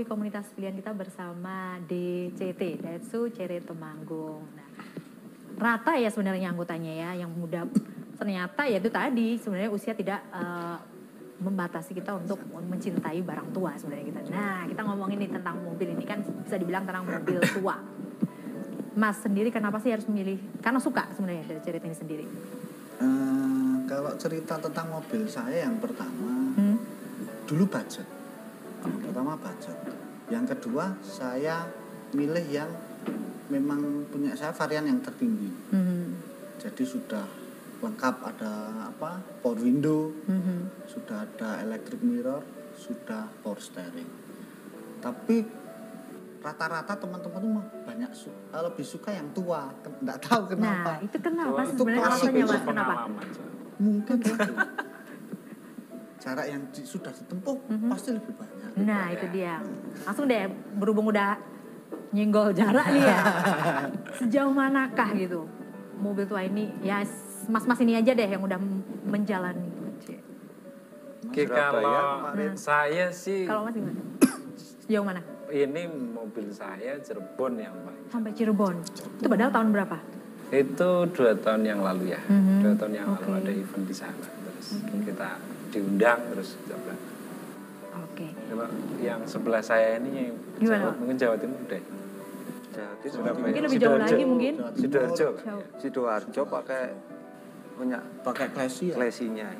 komunitas pilihan kita bersama DCT, Daitsu Cere Temanggung. Nah, rata ya sebenarnya anggotanya ya, yang muda. Ternyata ya itu tadi sebenarnya usia tidak membatasi kita untuk mencintai barang tua sebenarnya kita. Nah, kita ngomongin nih tentang mobil ini kan bisa dibilang tentang mobil tua. Mas sendiri kenapa sih harus memilih? Karena suka sebenarnya dari cerita ini sendiri. Kalau cerita tentang mobil saya yang pertama, dulu budget. Yang pertama budget. Yang kedua saya milih yang memang punya saya varian yang tertinggi. Jadi sudah lengkap, ada power window, sudah ada electric mirror, sudah power steering. Tapi rata-rata teman-teman tuh banyak lebih suka yang tua, nggak tahu kenapa. Nah itu kenapa itu sebenarnya alasannya Mas? Kenapa? Mungkin jarak yang sudah ditempuh pasti lebih banyak. Nah itu dia. Langsung deh, berhubung udah nyenggol jarak nih ya. Sejauh manakah gitu mobil tua ini? Ya mas-mas ini aja deh yang udah menjalani. Oke, kalau saya sih. Kalau Mas gimana? Sejauh mana? Ini mobil saya Cirebon ya Mbak. Sampai Cirebon. Itu padahal tahun berapa? Itu 2 tahun yang lalu ya. 2 tahun yang lalu ada event di sana. Terus kita diundang terus coba. Oke. Yang sebelah saya ini mungkin Jawa Timur deh. Mungkin lebih jauh lagi mungkin. Sidoarjo pakai klesinya.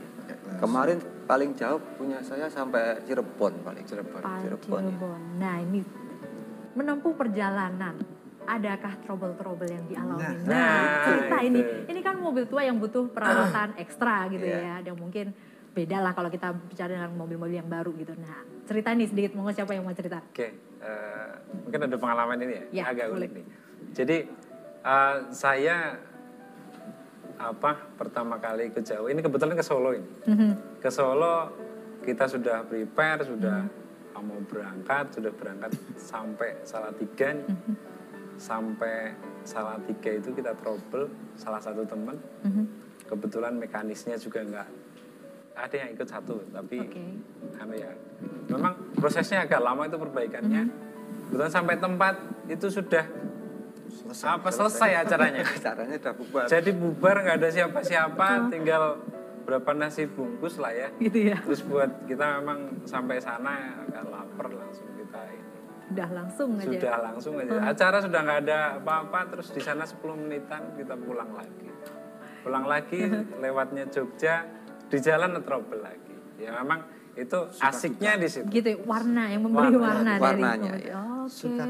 Kemarin paling jauh punya saya sampai Cirebon paling. Cirebon. Nah ini menempuh perjalanan. Adakah trouble-trouble yang dialami? Nah cerita ini kan mobil tua yang butuh perawatan ekstra gitu ya. Dan mungkin beda lah kalau kita bicara dengan mobil-mobil yang baru gitu. Nah cerita nih sedikit, monggo siapa yang mau cerita? Oke, mungkin ada pengalaman ini ya agak unik nih. Jadi saya pertama kali ke Jawa, ini kebetulan ke Solo ini. Ke Solo kita sudah prepare, sudah mau berangkat, sampai Salatiga nih. Sampai Salatiga itu kita trouble salah satu teman. Kebetulan mekanisnya juga enggak ada yang ikut satu, tapi memang prosesnya agak lama itu perbaikannya. Kebetulan sampai tempat itu sudah selesai acaranya. Acaranya udah bubar. Jadi bubar, nggak ada siapa-siapa, tinggal berapa nasi bungkus lah ya. Gitu ya. Terus buat kita memang sampai sana agak lapar, langsung kita ini. Sudah langsung aja. Acara sudah nggak ada apa-apa, terus di sana 10 menitan kita pulang lagi. Lewatnya Jogja, di jalan trouble lagi. Ya memang itu asiknya di situ. Gitu, warna yang memberi warna warnanya, dari suka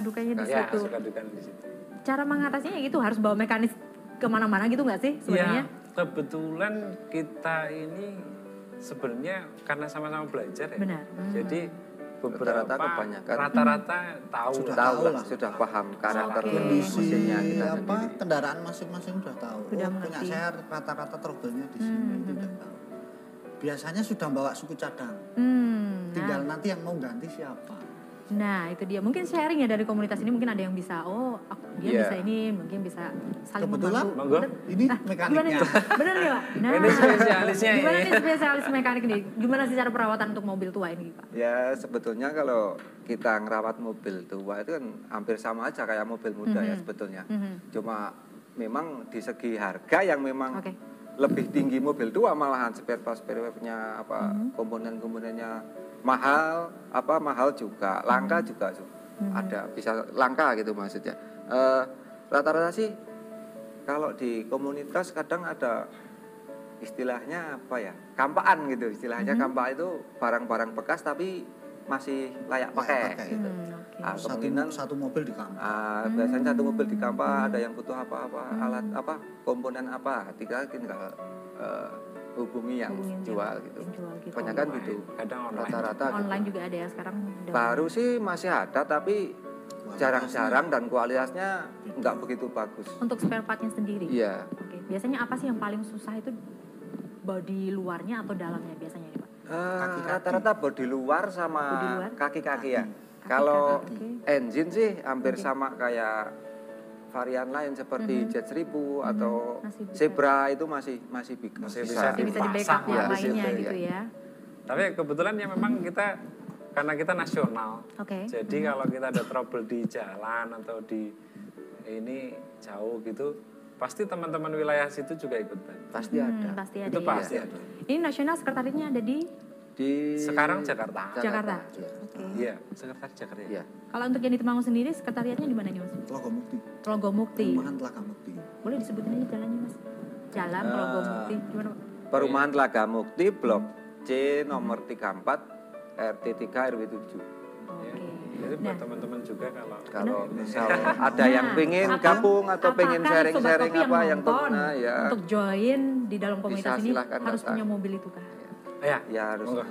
dukanya di situ. Suka dukanya di situ. Cara mengatasinya gitu harus bawa mekanis kemana-mana gitu nggak sih sebenarnya? Ya, kebetulan kita ini sebenarnya karena sama-sama belajar ya. Benar. Jadi beberapa rata-rata sudah paham karakter mesinnya kita sendiri. Kendaraan masing-masing sudah tahu. Punya saya rata-rata trouble-nya di sini tidak tahu. Biasanya sudah bawa suku cadang. Tinggal nanti yang mau ganti siapa. Nah itu dia, mungkin sharing ya dari komunitas ini, mungkin ada yang bisa, dia bisa ini, mungkin bisa saling membantu. Ini mekaniknya. Bener nih Pak? Nah, ini spesialisnya gimana nih spesialis mekanik nih? Gimana sih cara perawatan untuk mobil tua ini Pak? Ya sebetulnya kalau kita ngerawat mobil tua itu kan hampir sama aja kayak mobil muda ya sebetulnya. Cuma memang di segi harga yang memang lebih tinggi mobil tua, malahan spare part-nya komponen-komponennya mahal juga, langka juga ada, bisa langka gitu maksudnya. Rata-rata sih kalau di komunitas kadang ada istilahnya kampaan gitu, kampaan itu barang-barang bekas tapi masih layak pakai gitu. Kemungkinan satu mobil di kampa. Biasanya satu mobil di kampa, ada yang butuh apa-apa, alat komponen tinggal hubungi yang jual gitu. Kebanyakan gitu. Kadang rata-rata online juga ada ya sekarang. Baru sih masih ada tapi jarang-jarang dan kualitasnya nggak begitu bagus. Untuk spare partnya sendiri? Iya. Biasanya apa sih yang paling susah itu, bodi luarnya atau dalamnya biasanya ya Pak? Rata-rata bodi luar sama kaki-kaki ya. Kalau engine sih hampir sama kayak varian lain seperti Jet 1000 atau Zebra itu masih bisa di backup yang lainnya gitu ya. Tapi kebetulan ya memang kita karena kita nasional. Oke. Jadi kalau kita ada trouble di jalan atau di ini jauh gitu, pasti teman-teman wilayah situ juga ikut bantu. Pasti ada. Pasti ada Itu ya. pasti ada. Ini nasional sekretariatnya ada di Di Sekarang Jakarta. Jakarta. Iya. Oke. Iya, sekretaris Jakarta. Iya. Kalau untuk yang di Temanggung sendiri sekretariatnya di mana nih Mas? Telaga Mukti. Telaga Mukti. Perumahan Telaga Mukti. Boleh disebutin aja jalannya Mas? Jalan Telaga Mukti gimana Pak? Perumahan Telaga Mukti Blok C nomor 34 RT 3 RW 7. Oke. Jadi buat teman-teman juga Kalau misal ada yang pengen gabung atau pengen apakah sharing-sharing Sobat Kopi apa yang nonton pengguna ya untuk join di dalam komunitas ini silakan harus datang. punya mobil itu kah? ya. ya harus. Monggo.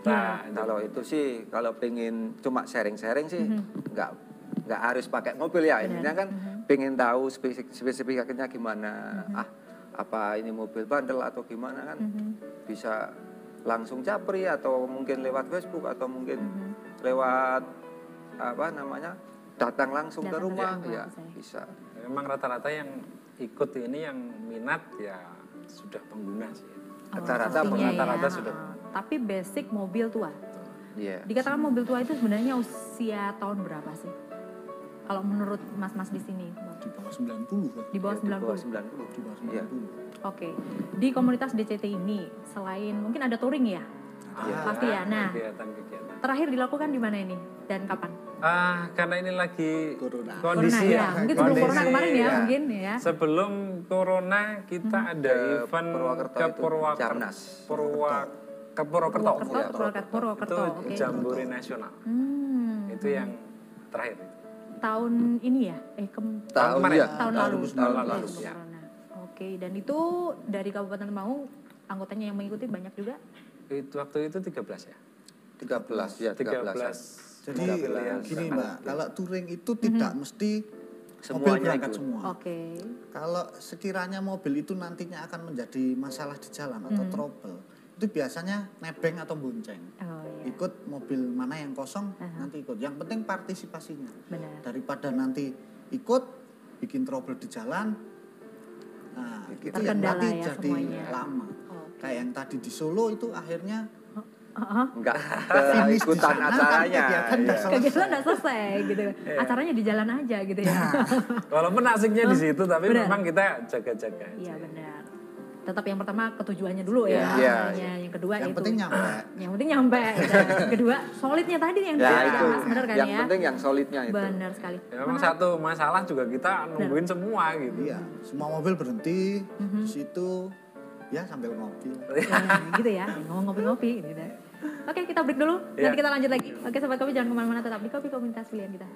Nah, kalau itu sih kalau pengen cuma sharing-sharing sih nggak harus pakai mobil ya. Intinya kan pengen tahu spesifikasinya gimana. Apa ini mobil bandel atau gimana kan bisa langsung japri atau mungkin lewat Facebook atau mungkin lewat apa namanya datang langsung ke rumah ya bisa. Memang rata-rata yang ikut ini yang minat ya sudah pengguna sih. Rata-rata pastinya rata-rata ya. sudah. Tapi basic mobil tua. Iya. Dikatakan mobil tua itu sebenarnya usia tahun berapa sih? Kalau menurut mas-mas di sini? Di bawah 90 lah. Di bawah 90. Di bawah 90. Di bawah 90. Iya. Oke. Di komunitas DCT ini selain mungkin ada touring ya? Pasti ya. Nah, Kegiatan-kegiatan. terakhir dilakukan di mana ini dan kapan? Karena ini lagi Corona. kondisi Corona, ya. Mungkin sebelum Kondisi, corona kemarin ya, ya. mungkin ya. Sebelum corona kita ada Ke event Purwokerto ke itu, Purwokerto. Jamnas. Ke Purwokerto. Purwokerto, Itu oke. Jambore Nasional. Itu yang terakhir. Tahun ini ya? Tahun kemarin. ya. Tahun lalu. Tahun lalu, Sebelum ya. corona. Oke, dan itu dari Kabupaten Temanggung anggotanya yang mengikuti banyak juga? Itu waktu itu 13 ya. 13 ya 13. Jadi pilihan gini berangkat. Mbak, kalau touring itu tidak mesti mobil Semuanya berangkat ikut. semua. Oke. Kalau sekiranya mobil itu nantinya akan menjadi masalah di jalan atau trouble, itu biasanya nebeng atau bonceng. Oh iya. Ikut mobil mana yang kosong, nanti ikut. Yang penting partisipasinya. Benar. Daripada nanti ikut bikin trouble di jalan, nah itu yang Terkendala nanti ya jadi semuanya. lama. Oke. Kayak yang tadi di Solo itu akhirnya Enggak finish di ikutan sana, acaranya. kegiatan udah Iya. Kegiatan udah selesai gitu. Acaranya di jalan aja gitu ya. Walaupun asiknya di situ, tapi Benar. memang kita jaga-jaga. Iya benar. Tetap yang pertama ketujuannya dulu ya. Iya. Yang kedua yang itu. penting nyampe. Yang penting nyampe. Yang kedua solidnya tadi yang Ya dilihat, itu. Mas, benar kan Yang ya? penting yang solidnya itu. Benar sekali. Ya, memang satu masalah juga kita nungguin semua gitu. Iya, semua mobil berhenti di situ ya sambil ngopi. Ya, gitu ya. Ngomong ngopi-ngopi gitu. Oke, kita break dulu. Iya. Nanti kita lanjut lagi. Oke, Sobat Kopi jangan kemana-mana, tetap di Kopi Komunitas Pilihan kita.